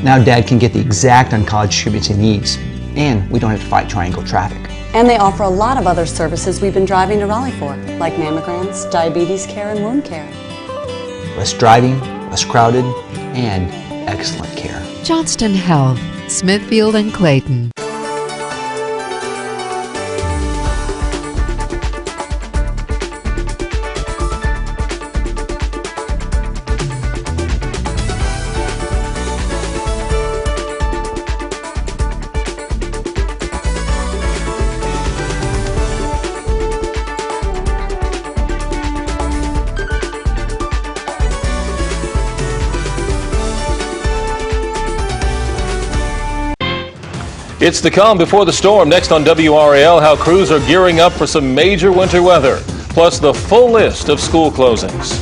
Now Dad can get the exact oncology treatments he needs, and we don't have to fight triangle traffic. And they offer a lot of other services we've been driving to Raleigh for, like mammograms, diabetes care, and wound care. Less driving, less crowded, and excellent care. Johnston Health, Smithfield and Clayton. It's the calm before the storm. Next on WRAL, how crews are gearing up for some major winter weather, plus the full list of school closings.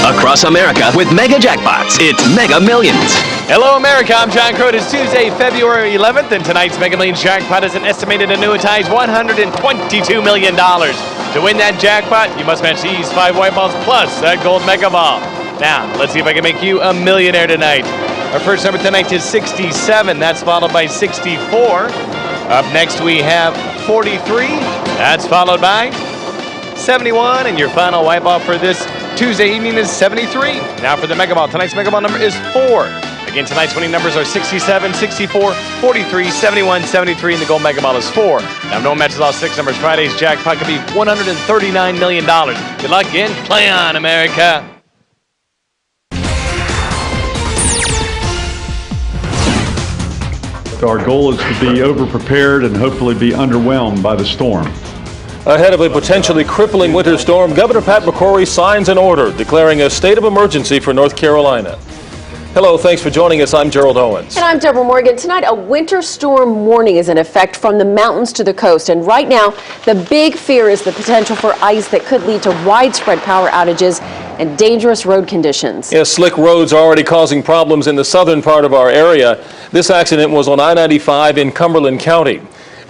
Across America with Mega Jackpots, it's Mega Millions. Hello, America. I'm John Crow. It's Tuesday, February 11th, and tonight's Mega Millions jackpot is an estimated annuitized $122 million. To win that jackpot, you must match these 5 white balls plus that gold Mega Ball. Now, let's see if I can make you a millionaire tonight. Our first number tonight is 67. That's followed by 64. Up next, we have 43. That's followed by 71. And your final white ball for this Tuesday evening is 73. Now for the Mega Ball. Tonight's Mega Ball number is 4. Again, tonight's winning numbers are 67, 64, 43, 71, 73, and the gold Mega Ball is 4. Now, if no one matches all 6 numbers, Friday's jackpot could be $139 million. Good luck and play on, America. Our goal is to be over-prepared and hopefully be underwhelmed by the storm. Ahead of a potentially crippling winter storm, Governor Pat McCrory signs an order declaring a state of emergency for North Carolina. Hello, thanks for joining us. I'm Gerald Owens. And I'm Deborah Morgan. Tonight, a winter storm warning is in effect from the mountains to the coast. And right now, the big fear is the potential for ice that could lead to widespread power outages and dangerous road conditions. Yes, slick roads are already causing problems in the southern part of our area. This accident was on I-95 in Cumberland County.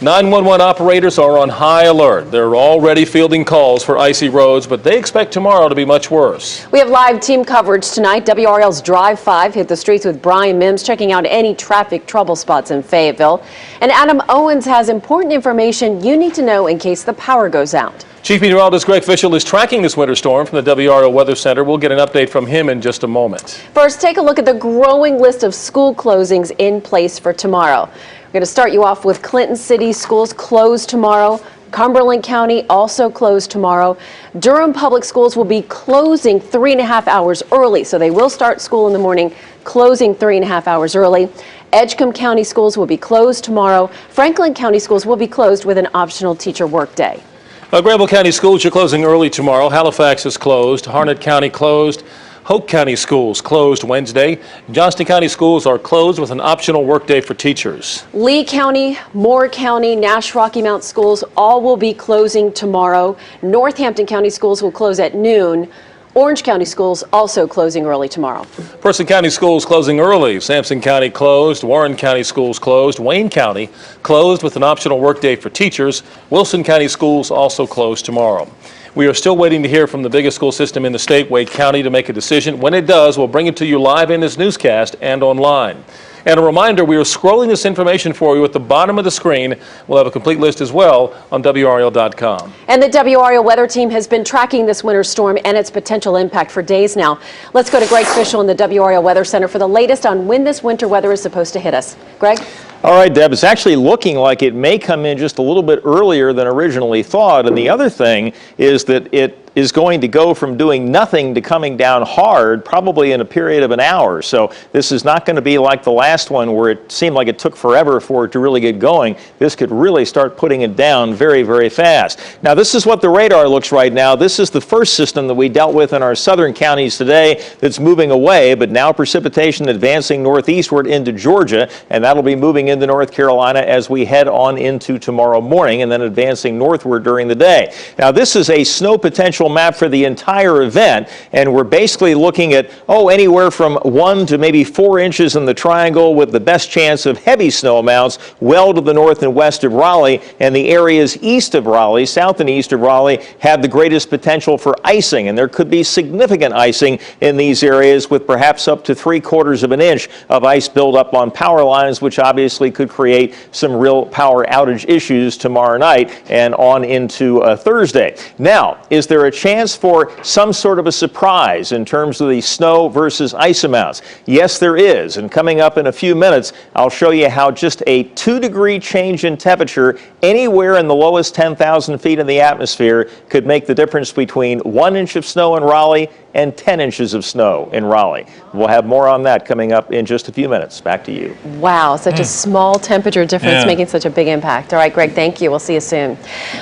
911 operators are on high alert. They're already fielding calls for icy roads, but they expect tomorrow to be much worse. We have live team coverage tonight. WRL's Drive 5 hit the streets with Brian Mims, checking out any traffic trouble spots in Fayetteville. And Adam Owens has important information you need to know in case the power goes out. Chief Meteorologist Greg Fishel is tracking this winter storm from the WRL Weather Center. We'll get an update from him in just a moment. First, take a look at the growing list of school closings in place for tomorrow. We're going to start you off with Clinton City schools closed tomorrow. Cumberland County also closed tomorrow. Durham Public Schools will be closing 3.5 hours early, so they will start school in the morning, closing 3.5 hours early. Edgecombe County schools will be closed tomorrow. Franklin County schools will be closed with an optional teacher workday. Granville County schools are closing early tomorrow. Halifax is closed. Harnett County closed. Hope County schools closed Wednesday. Johnston County schools are closed with an optional workday for teachers. Lee County, Moore County, Nash Rocky Mount schools all will be closing tomorrow. Northampton County schools will close at noon. Orange County schools also closing early tomorrow. Person County schools closing early. Sampson County closed. Warren County schools closed. Wayne County closed with an optional workday for teachers. Wilson County schools also closed tomorrow. We are still waiting to hear from the biggest school system in the state, Wake County, to make a decision. When it does, we'll bring it to you live in this newscast and online. And a reminder, we are scrolling this information for you at the bottom of the screen. We'll have a complete list as well on WRL.com. And the WRL weather team has been tracking this winter storm and its potential impact for days now. Let's go to Greg Fishel in the WRL Weather Center for the latest on when this winter weather is supposed to hit us. Greg? All right, Deb, it's actually looking like it may come in just a little bit earlier than originally thought. And the other thing is that it is going to go from doing nothing to coming down hard, probably in a period of an hour. So this is not going to be like the last one where it seemed like it took forever for it to really get going. This could really start putting it down very, very fast. Now, this is what the radar looks right now. This is the first system that we dealt with in our southern counties today that's moving away, but now precipitation advancing northeastward into Georgia, and that'll be moving into North Carolina as we head on into tomorrow morning and then advancing northward during the day. Now, this is a snow potential map for the entire event, and we're basically looking at, anywhere from 1 to maybe 4 inches in the triangle, with the best chance of heavy snow amounts well to the north and west of Raleigh, and the areas east of Raleigh, south and east of Raleigh, have the greatest potential for icing, and there could be significant icing in these areas, with perhaps up to 3/4 of an inch of ice buildup on power lines, which obviously could create some real power outage issues tomorrow night and on into Thursday. Now, is there a chance for some sort of a surprise in terms of the snow versus ice amounts? Yes, there is, and coming up in a few minutes, I'll show you how just a 2-degree change in temperature anywhere in the lowest 10,000 feet in the atmosphere could make the difference between 1 inch of snow in Raleigh and 10 inches of snow in Raleigh. We'll have more on that coming up in just a few minutes. Back to you. Wow, such a small temperature difference making such a big impact. All right, Greg, thank you. We'll see you soon.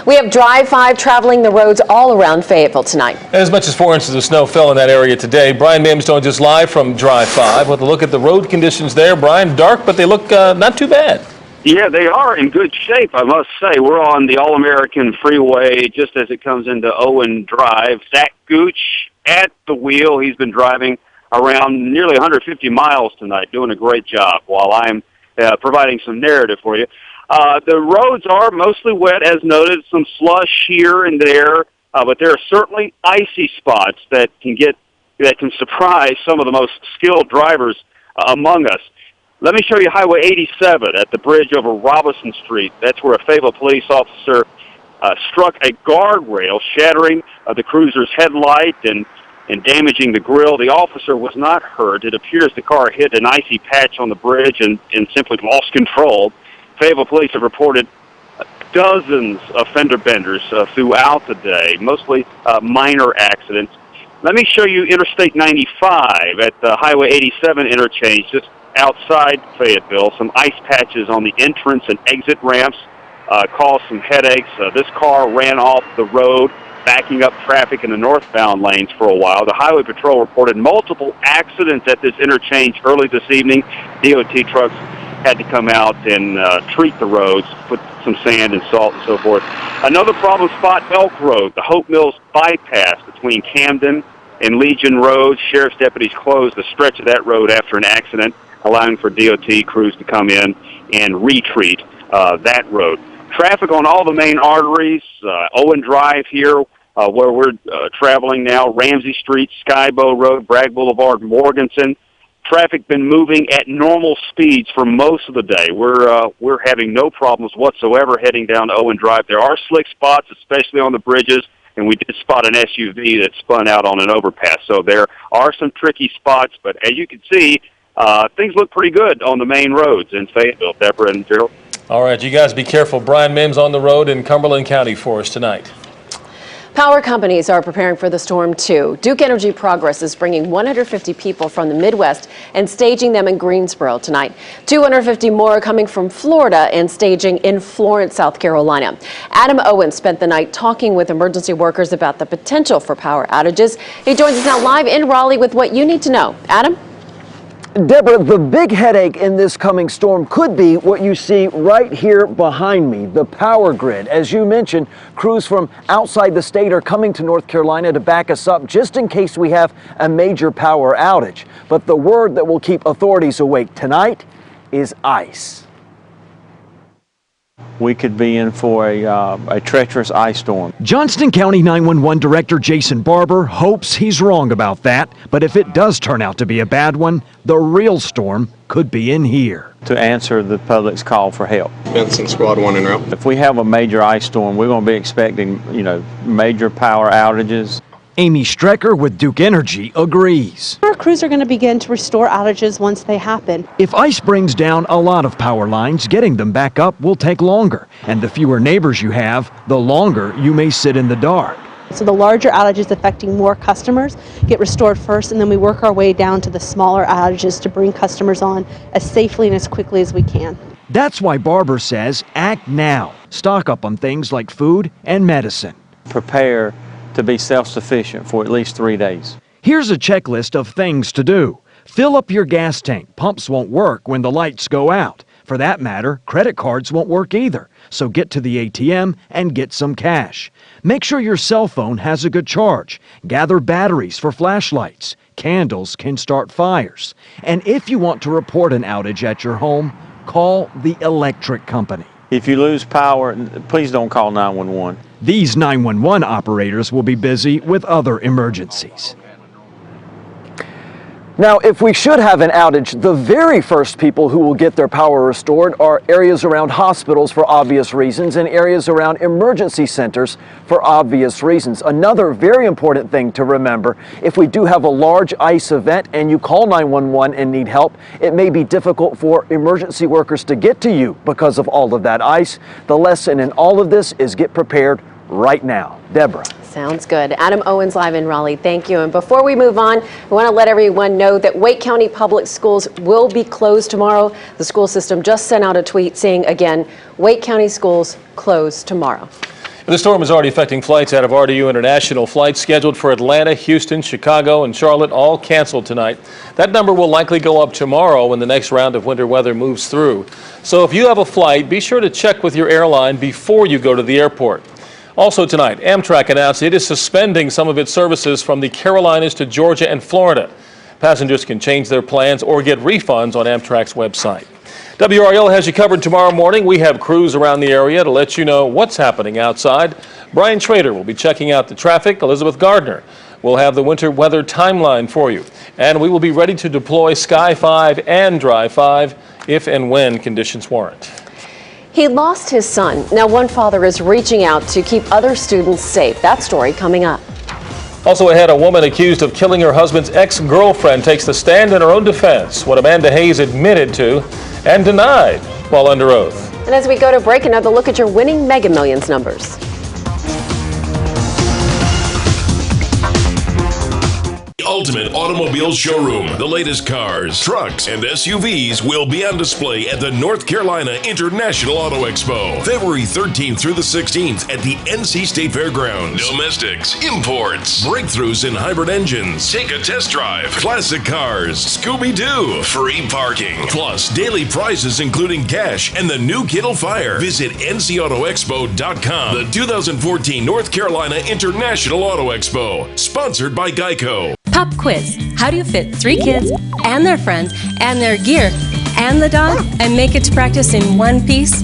We have Drive 5 traveling the roads all around Fayetteville tonight. As much as 4 inches of snow fell in that area today. Brian Mims joins us live from Drive 5 with a look at the road conditions there. Brian, dark, but they look not too bad. Yeah, they are in good shape, I must say. We're on the All-American Freeway just as it comes into Owen Drive. Zach Gooch at the wheel. He's been driving around nearly 150 miles tonight, doing a great job while I'm providing some narrative for you. The roads are mostly wet, as noted, some slush here and there, but there are certainly icy spots that can surprise some of the most skilled drivers among us. Let me show you Highway 87 at the bridge over Robinson Street. That's where a Fayetteville police officer struck a guardrail, shattering the cruiser's headlight and damaging the grille. The officer was not hurt. It appears the car hit an icy patch on the bridge and simply lost control. Fayetteville police have reported dozens of fender benders throughout the day, mostly minor accidents. Let me show you Interstate 95 at the Highway 87 interchange, just outside Fayetteville. Some ice patches on the entrance and exit ramps caused some headaches. This car ran off the road, backing up traffic in the northbound lanes for a while. The Highway Patrol reported multiple accidents at this interchange early this evening. DOT trucks had to come out and treat the roads, put some sand and salt and so forth. Another problem spot, Elk Road, the Hope Mills bypass between Camden and Legion Road. Sheriff's deputies closed the stretch of that road after an accident, allowing for DOT crews to come in and retreat that road. Traffic on all the main arteries, Owen Drive here, where we're traveling now, Ramsey Street, Skybow Road, Bragg Boulevard, Morganson. Traffic been moving at normal speeds for most of the day. We're having no problems whatsoever heading down Owen Drive. There are slick spots, especially on the bridges, and we did spot an SUV that spun out on an overpass. So there are some tricky spots, but as you can see, things look pretty good on the main roads in Fayetteville. Deborah and Gerald. All right, you guys be careful. Brian Mims on the road in Cumberland County for us tonight. Power companies are preparing for the storm, too. Duke Energy Progress is bringing 150 people from the Midwest and staging them in Greensboro tonight. 250 more are coming from Florida and staging in Florence, South Carolina. Adam Owen spent the night talking with emergency workers about the potential for power outages. He joins us now live in Raleigh with what you need to know. Adam? Deborah, the big headache in this coming storm could be what you see right here behind me, the power grid. As you mentioned, crews from outside the state are coming to North Carolina to back us up just in case we have a major power outage. But the word that will keep authorities awake tonight is ice. We could be in for a treacherous ice storm. Johnston County 911 Director Jason Barber hopes he's wrong about that, but if it does turn out to be a bad one, the real storm could be in here. To answer the public's call for help. Benson Squad 1 en route. If we have a major ice storm, we're going to be expecting, major power outages. Amy Strecker with Duke Energy agrees. Our crews are going to begin to restore outages once they happen. If ice brings down a lot of power lines, getting them back up will take longer. And the fewer neighbors you have, the longer you may sit in the dark. So the larger outages affecting more customers get restored first, and then we work our way down to the smaller outages to bring customers on as safely and as quickly as we can. That's why Barber says act now. Stock up on things like food and medicine. Prepare to be self-sufficient for at least 3 days. Here's a checklist of things to do. Fill up your gas tank. Pumps won't work when the lights go out. For that matter, credit cards won't work either, so get to the ATM and get some cash. Make sure your cell phone has a good charge. Gather batteries for flashlights. Candles can start fires. And if you want to report an outage at your home, call the electric company. If you lose power, please don't call 911. These 911 operators will be busy with other emergencies. Now, if we should have an outage, the very first people who will get their power restored are areas around hospitals for obvious reasons and areas around emergency centers for obvious reasons. Another very important thing to remember, if we do have a large ice event and you call 911 and need help, it may be difficult for emergency workers to get to you because of all of that ice. The lesson in all of this is get prepared right now. Deborah. Sounds good. Adam Owens live in Raleigh. Thank you. And before we move on, I want to let everyone know that Wake County Public Schools will be closed tomorrow. The school system just sent out a tweet saying, again, Wake County schools closed tomorrow. The storm is already affecting flights out of RDU International. Flights scheduled for Atlanta, Houston, Chicago, and Charlotte all canceled tonight. That number will likely go up tomorrow when the next round of winter weather moves through. So if you have a flight, be sure to check with your airline before you go to the airport. Also tonight, Amtrak announced it is suspending some of its services from the Carolinas to Georgia and Florida. Passengers can change their plans or get refunds on Amtrak's website. WRL has you covered tomorrow morning. We have crews around the area to let you know what's happening outside. Brian Schrader will be checking out the traffic. Elizabeth Gardner will have the winter weather timeline for you. And we will be ready to deploy Sky 5 and Dry 5 if and when conditions warrant. He lost his son. Now one father is reaching out to keep other students safe. That story coming up. Also ahead, a woman accused of killing her husband's ex-girlfriend takes the stand in her own defense. What Amanda Hayes admitted to and denied while under oath. And as we go to break, another look at your winning Mega Millions numbers. Ultimate Automobile Showroom. The latest cars, trucks, and SUVs will be on display at the North Carolina International Auto Expo, February 13th through the 16th at the NC State Fairgrounds. Domestics, imports, breakthroughs in hybrid engines. Take a test drive. Classic cars, Scooby-Doo, free parking, plus daily prizes including cash and the new Kittle Fire. Visit ncautoexpo.com. The 2014 North Carolina International Auto Expo, sponsored by Geico. Pop quiz. How do you fit 3 kids and their friends and their gear and the dog and make it to practice in one piece?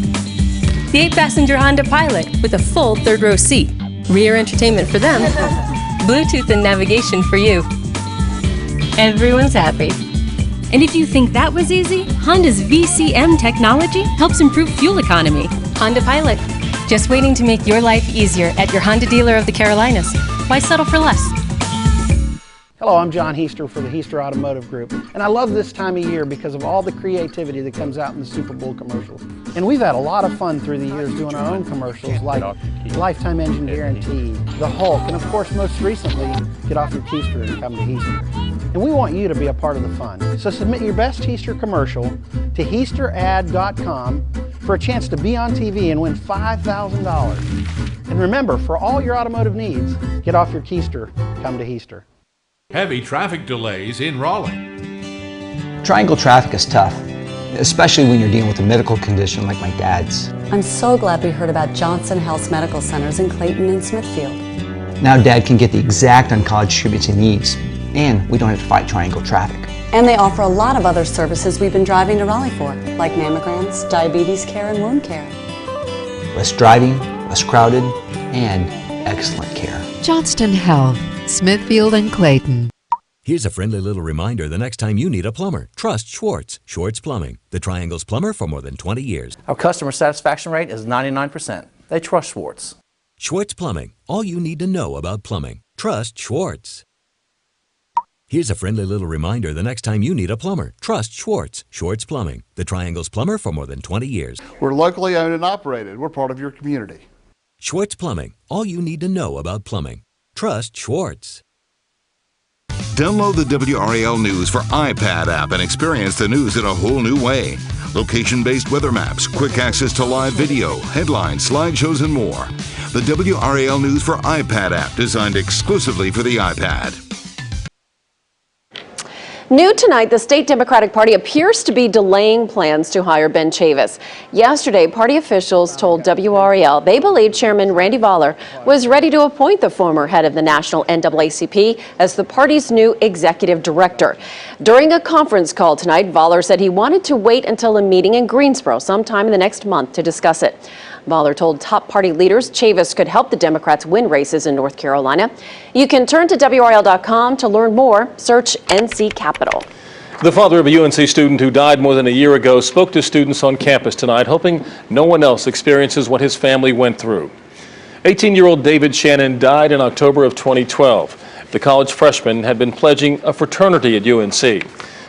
The 8-passenger Honda Pilot with a full 3rd-row seat. Rear entertainment for them. Bluetooth and navigation for you. Everyone's happy. And if you think that was easy, Honda's VCM technology helps improve fuel economy. Honda Pilot. Just waiting to make your life easier at your Honda dealer of the Carolinas. Why settle for less? Hello, I'm John Heister for the Heister Automotive Group, and I love this time of year because of all the creativity that comes out in the Super Bowl commercials. And we've had a lot of fun through the years doing our own commercials like Lifetime Engine Guarantee, The Hulk, and of course most recently, Get Off Your Keister and Come to Heister. And we want you to be a part of the fun. So submit your best Heister commercial to heisterad.com for a chance to be on TV and win $5,000. And remember, for all your automotive needs, get off your keister, come to Heister. Heavy traffic delays in Raleigh. Triangle traffic is tough, especially when you're dealing with a medical condition like my dad's. I'm so glad we heard about Johnson Health's medical centers in Clayton and Smithfield. Now Dad can get the exact oncology treatments he needs, and we don't have to fight triangle traffic. And they offer a lot of other services we've been driving to Raleigh for, like mammograms, diabetes care, and wound care. Less driving, less crowded, and excellent care. Johnston Health, Smithfield and Clayton. Here's a friendly little reminder the next time you need a plumber. Trust Schwartz. Schwartz Plumbing, the Triangle's plumber for more than 20 years. Our customer satisfaction rate is 99%. They trust Schwartz. Schwartz Plumbing, all you need to know about plumbing. Trust Schwartz. Here's a friendly little reminder the next time you need a plumber. Trust Schwartz. Schwartz Plumbing, the Triangle's plumber for more than 20 years. We're locally owned and operated. We're part of your community. Schwartz Plumbing, all you need to know about plumbing. Trust Schwartz. Download the WRAL News for iPad app and experience the news in a whole new way. Location-based weather maps, quick access to live video, headlines, slideshows, and more. The WRAL News for iPad app designed exclusively for the iPad. New tonight, the state Democratic Party appears to be delaying plans to hire Ben Chavis. Yesterday, party officials told WRAL they believe Chairman Randy Voller was ready to appoint the former head of the national NAACP as the party's new executive director. During a conference call tonight, Voller said he wanted to wait until a meeting in Greensboro sometime in the next month to discuss it. Voller told top party leaders Chavis could help the Democrats win races in North Carolina. You can turn to WRAL.com to learn more. Search NC Capitol. The father of a UNC student who died more than a year ago spoke to students on campus tonight, hoping no one else experiences what his family went through. 18-year-old David Shannon died in October of 2012. The college freshman had been pledging a fraternity at UNC.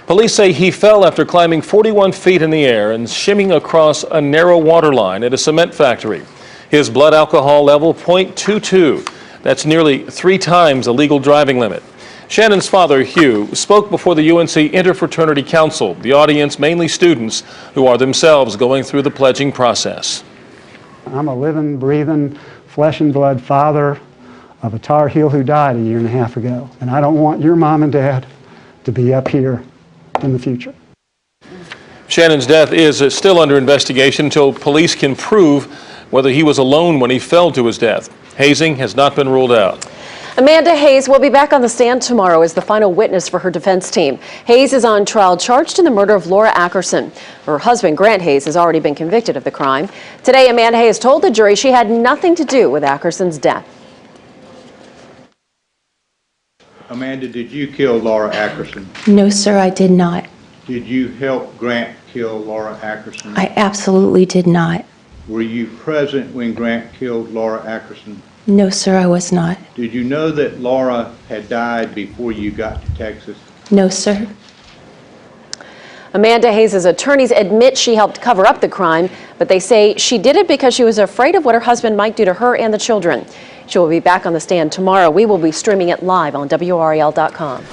Police say he fell after climbing 41 feet in the air and shimmying across a narrow water line at a cement factory. His blood alcohol level, 0.22. That's nearly 3 times the legal driving limit. Shannon's father, Hugh, spoke before the UNC Interfraternity Council, the audience mainly students who are themselves going through the pledging process. I'm a living, breathing, flesh and blood father of a Tar Heel who died a year and a half ago. And I don't want your mom and dad to be up here in the future. Shannon's death is still under investigation until police can prove whether he was alone when he fell to his death. Hazing has not been ruled out. Amanda Hayes will be back on the stand tomorrow as the final witness for her defense team. Hayes is on trial charged in the murder of Laura Ackerson. Her husband, Grant Hayes, has already been convicted of the crime. Today, Amanda Hayes told the jury she had nothing to do with Ackerson's death. Amanda, did you kill Laura Ackerson? No, sir, I did not. Did you help Grant kill Laura Ackerson? I absolutely did not. Were you present when Grant killed Laura Ackerson? No, sir, I was not. Did you know that Laura had died before you got to Texas? No, sir. Amanda Hayes' attorneys admit she helped cover up the crime, but they say she did it because she was afraid of what her husband might do to her and the children. She will be back on the stand tomorrow. We will be streaming it live on WRAL.com.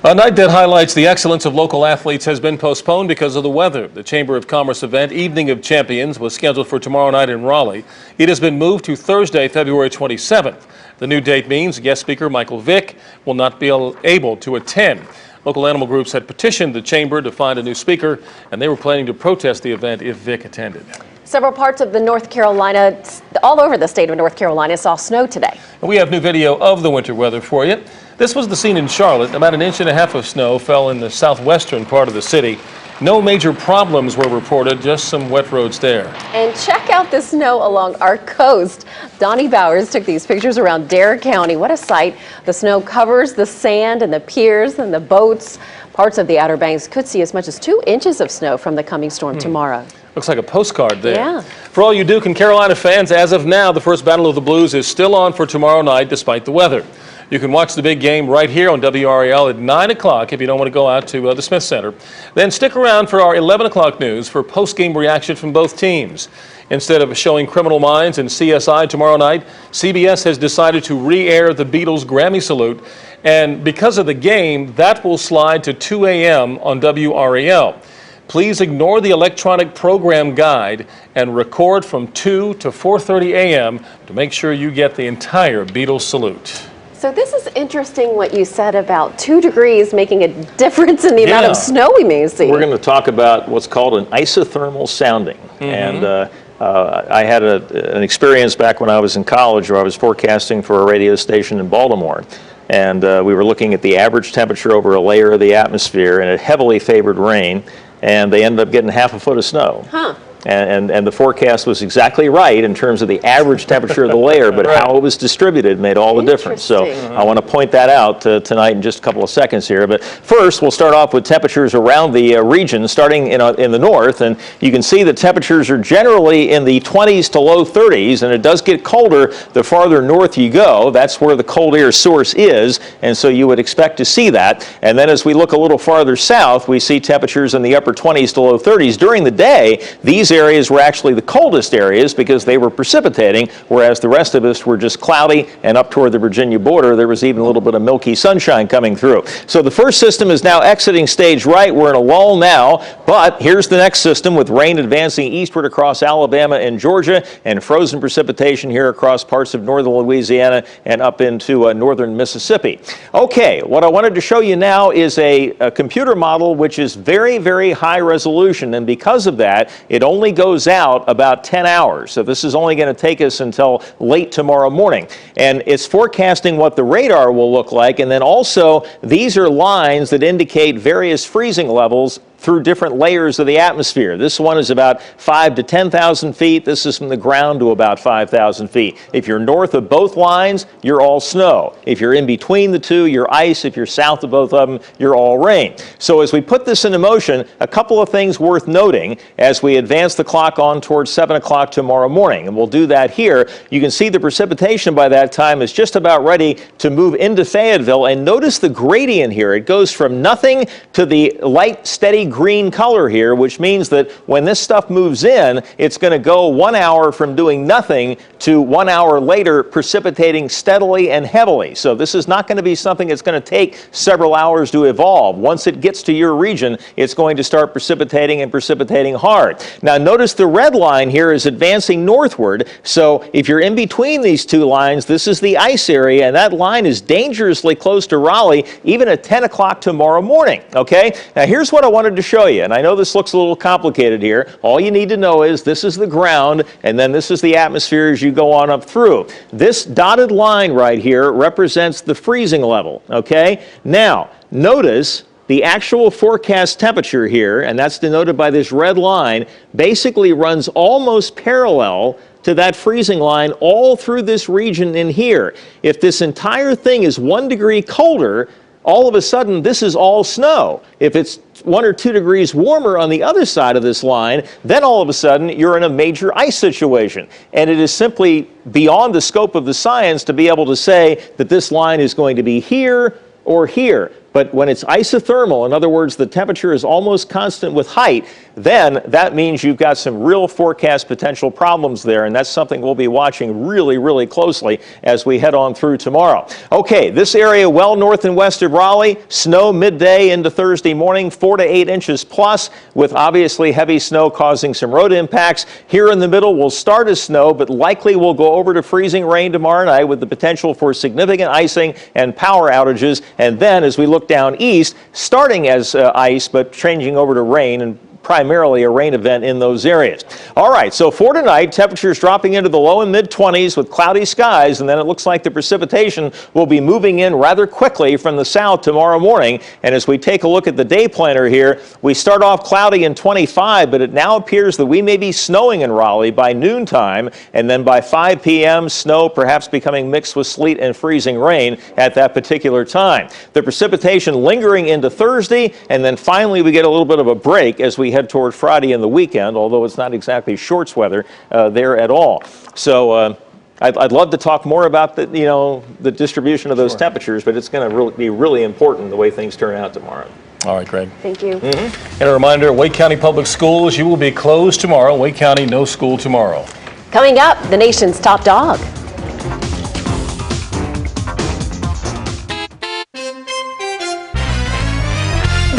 A night that highlights the excellence of local athletes has been postponed because of the weather. The Chamber of Commerce event, Evening of Champions, was scheduled for tomorrow night in Raleigh. It has been moved to Thursday, February 27th. The new date means guest speaker Michael Vick will not be able to attend. Local animal groups had petitioned the Chamber to find a new speaker, and they were planning to protest the event if Vick attended. Several parts of the North Carolina, all over the state of North Carolina, saw snow today. And we have new video of the winter weather for you. This was the scene in Charlotte. About 1.5 inches of snow fell in the southwestern part of the city. No major problems were reported, just some wet roads there. And check out the snow along our coast. Donnie Bowers took these pictures around Dare County. What a sight. The snow covers the sand and the piers and the boats. Parts of the Outer Banks could see as much as 2 inches of snow from the coming storm tomorrow. Looks like a postcard there. Yeah. For all you Duke and Carolina fans, as of now, the first Battle of the Blues is still on for tomorrow night despite the weather. You can watch the big game right here on WRAL at 9 o'clock if you don't want to go out to the Smith Center. Then stick around for our 11 o'clock news for post-game reaction from both teams. Instead of showing Criminal Minds and CSI tomorrow night, CBS has decided to re-air the Beatles Grammy Salute. And because of the game, that will slide to 2 a.m. on WRAL. Please ignore the electronic program guide and record from 2 to 4:30 a.m. to make sure you get the entire Beatles salute. So this is interesting what you said about 2 degrees making a difference in the amount of snow we may see. We're going to talk about what's called an isothermal sounding. And I had an experience back when I was in college where I was forecasting for a radio station in Baltimore. And we were looking at the average temperature over a layer of the atmosphere, and it heavily favored rain. And they ended up getting 1/2 foot of snow. Huh. And the forecast was exactly right in terms of the average temperature of the layer, but how it was distributed made all the difference. So I want to point that out tonight in just a couple of seconds here. But first, we'll start off with temperatures around the region, starting in the north. And you can see the temperatures are generally in the 20s to low 30s, and it does get colder the farther north you go. That's where the cold air source is, and so you would expect to see that. And then as we look a little farther south, we see temperatures in the upper 20s to low 30s. During the day, these areas were actually the coldest areas because they were precipitating, whereas the rest of us were just cloudy, and up toward the Virginia border, there was even a little bit of milky sunshine coming through. So the first system is now exiting stage right. We're in a lull now, but here's the next system with rain advancing eastward across Alabama and Georgia, and frozen precipitation here across parts of northern Louisiana and up into northern Mississippi. Okay, what I wanted to show you now is a computer model which is very, very high resolution, and because of that, it only goes out about 10 hours. So this is only going to take us until late tomorrow morning. And it's forecasting what the radar will look like, and then also these are lines that indicate various freezing levels through different layers of the atmosphere. This one is about 5,000 to 10,000 feet. This is from the ground to about 5,000 feet. If you're north of both lines, you're all snow. If you're in between the two, you're ice. If you're south of both of them, you're all rain. So as we put this into motion, a couple of things worth noting as we advance the clock on towards 7 o'clock tomorrow morning. And we'll do that here. You can see the precipitation by that time is just about ready to move into Fayetteville. And notice the gradient here. It goes from nothing to the light, steady green color here, which means that when this stuff moves in, it's going to go 1 hour from doing nothing to 1 hour later precipitating steadily and heavily. So this is not going to be something that's going to take several hours to evolve. Once it gets to your region, it's going to start precipitating and precipitating hard. Now notice the red line here is advancing northward. So if you're in between these two lines, this is the ice area, and that line is dangerously close to Raleigh, even at 10 o'clock tomorrow morning. Okay? Now here's what I wanted to show you, and I know this looks a little complicated here. All you need to know is this is the ground, and then this is the atmosphere as you go on up through. This dotted line right here represents the freezing level, okay? Now, notice the actual forecast temperature here, and that's denoted by this red line, basically runs almost parallel to that freezing line all through this region in here. If this entire thing is 1 degree colder, all of a sudden this is all snow. If it's 1 or 2 degrees warmer on the other side of this line, then all of a sudden you're in a major ice situation. And it is simply beyond the scope of the science to be able to say that this line is going to be here or here. But when it's isothermal, in other words, the temperature is almost constant with height, then that means you've got some real forecast potential problems there, and that's something we'll be watching really, really closely as we head on through tomorrow. Okay, this area well north and west of Raleigh, snow midday into Thursday morning, 4 to 8 inches plus, with obviously heavy snow causing some road impacts. Here in the middle, we'll start as snow, but likely we'll go over to freezing rain tomorrow night with the potential for significant icing and power outages, and then as we look down east, starting as ice, but changing over to rain, and primarily a rain event in those areas. All right, so for tonight, temperatures dropping into the low and mid-20s with cloudy skies, and then it looks like the precipitation will be moving in rather quickly from the south tomorrow morning. And as we take a look at the day planner here, we start off cloudy in 25, but it now appears that we may be snowing in Raleigh by noontime, and then by 5 p.m., snow perhaps becoming mixed with sleet and freezing rain at that particular time. The precipitation lingering into Thursday, and then finally we get a little bit of a break as we head toward Friday and the weekend, although it's not exactly shorts weather there at all. So I'd love to talk more about the distribution of those temperatures, but it's going to be really important the way things turn out tomorrow. All right, Greg. Thank you. And a reminder, Wake County Public Schools, you will be closed tomorrow. Wake County, no school tomorrow. Coming up, the nation's top dog.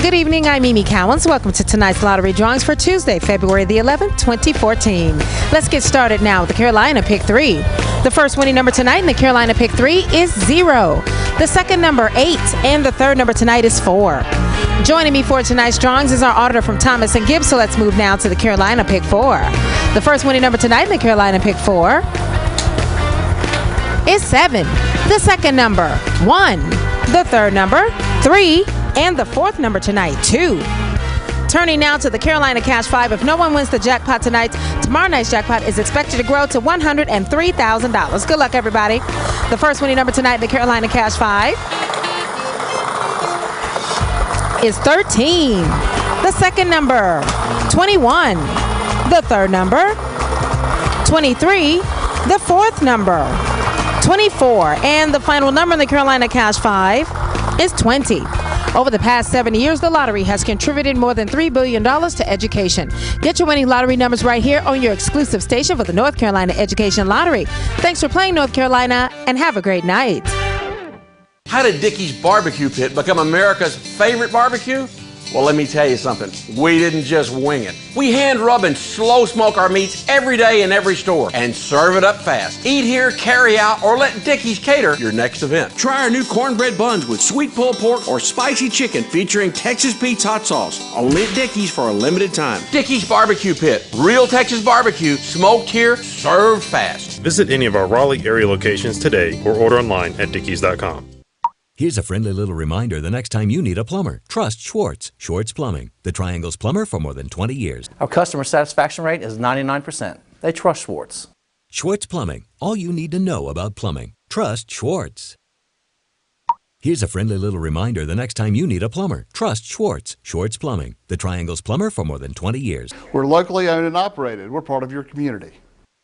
Good evening, I'm Mimi Cowens. Welcome to tonight's lottery drawings for Tuesday, February the 11th, 2014. Let's get started now with the Carolina Pick 3. The first winning number tonight in the Carolina Pick 3 is 0. The second number, 8, and the third number tonight is 4. Joining me for tonight's drawings is our auditor from Thomas & Gibbs, so let's move now to the Carolina Pick 4. The first winning number tonight in the Carolina Pick 4 is 7. The second number, 1. The third number, 3. And the fourth number tonight, 2. Turning now to the Carolina Cash 5. If no one wins the jackpot tonight, tomorrow night's jackpot is expected to grow to $103,000. Good luck, everybody. The first winning number tonight in the Carolina Cash 5 is 13. The second number, 21. The third number, 23. The fourth number, 24. And the final number in the Carolina Cash 5 is 20. Over the past 7 years, the lottery has contributed more than $3 billion to education. Get your winning lottery numbers right here on your exclusive station for the North Carolina Education Lottery. Thanks for playing, North Carolina, and have a great night. How did Dickey's Barbecue Pit become America's favorite barbecue? Well, let me tell you something. We didn't just wing it. We hand rub and slow smoke our meats every day in every store and serve it up fast. Eat here, carry out, or let Dickey's cater your next event. Try our new cornbread buns with sweet pulled pork or spicy chicken featuring Texas Pete's hot sauce. Only at Dickey's for a limited time. Dickey's Barbecue Pit. Real Texas barbecue, smoked here, served fast. Visit any of our Raleigh area locations today or order online at dickeys.com. Here's a friendly little reminder the next time you need a plumber. Trust Schwartz. Schwartz Plumbing, the Triangle's plumber for more than 20 years. Our customer satisfaction rate is 99%. They trust Schwartz. Schwartz Plumbing, all you need to know about plumbing. Trust Schwartz. Here's a friendly little reminder the next time you need a plumber. Trust Schwartz. Schwartz Plumbing, the Triangle's plumber for more than 20 years. We're locally owned and operated. We're part of your community.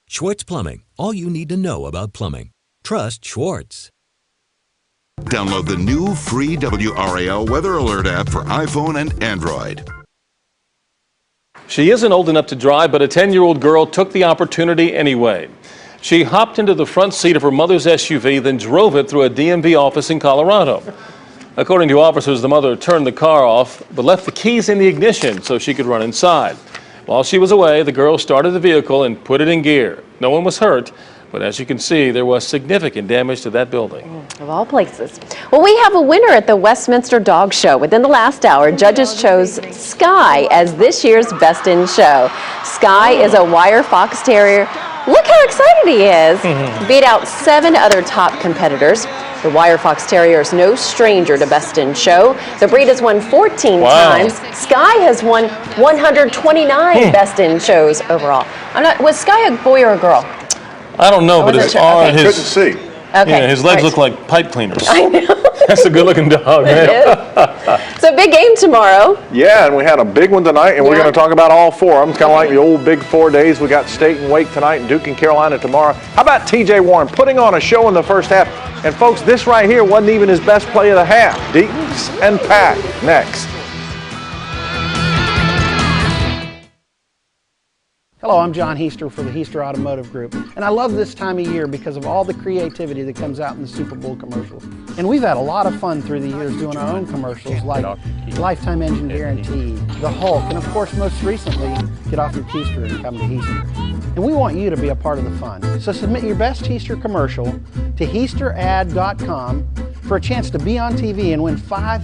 Schwartz Plumbing, all you need to know about plumbing. Trust Schwartz. Download the new free WRAL Weather Alert app for iPhone and Android. She isn't old enough to drive, but a 10-year-old girl took the opportunity anyway. She hopped into the front seat of her mother's SUV, then drove it through a DMV office in Colorado. According to officers, the mother turned the car off, but left the keys in the ignition so she could run inside. While she was away, the girl started the vehicle and put it in gear. No one was hurt. But as you can see, there was significant damage to that building. Of all places. Well, we have a winner at the Westminster Dog Show. Within the last hour, judges chose Sky as this year's Best in Show. Sky is a wire fox terrier. Look how excited he is. Beat out 7 other top competitors. The wire fox terrier is no stranger to Best in Show. The breed has won 14 times. Sky has won 129 Best in Shows overall. Was Sky a boy or a girl? I don't know, but his arm, Couldn't see. Okay. His legs look like pipe cleaners. I know. That's a good-looking dog, man. So big game tomorrow. Yeah, and we had a big one tonight, and we're going to talk about all 4 of them. It's kind of like the old Big 4 days. We got State and Wake tonight, and Duke and Carolina tomorrow. How about T.J. Warren putting on a show in the first half? And folks, this right here wasn't even his best play of the half. Deetons and Pack next. Hello, I'm John Heister for the Heister Automotive Group, and I love this time of year because of all the creativity that comes out in the Super Bowl commercials. And we've had a lot of fun through the years doing our own commercials like Lifetime Engine Guarantee, The Hulk, and of course most recently, Get Off Your Keister and Come to Heister. And we want you to be a part of the fun. So submit your best Heister commercial to HeisterAd.com for a chance to be on TV and win 5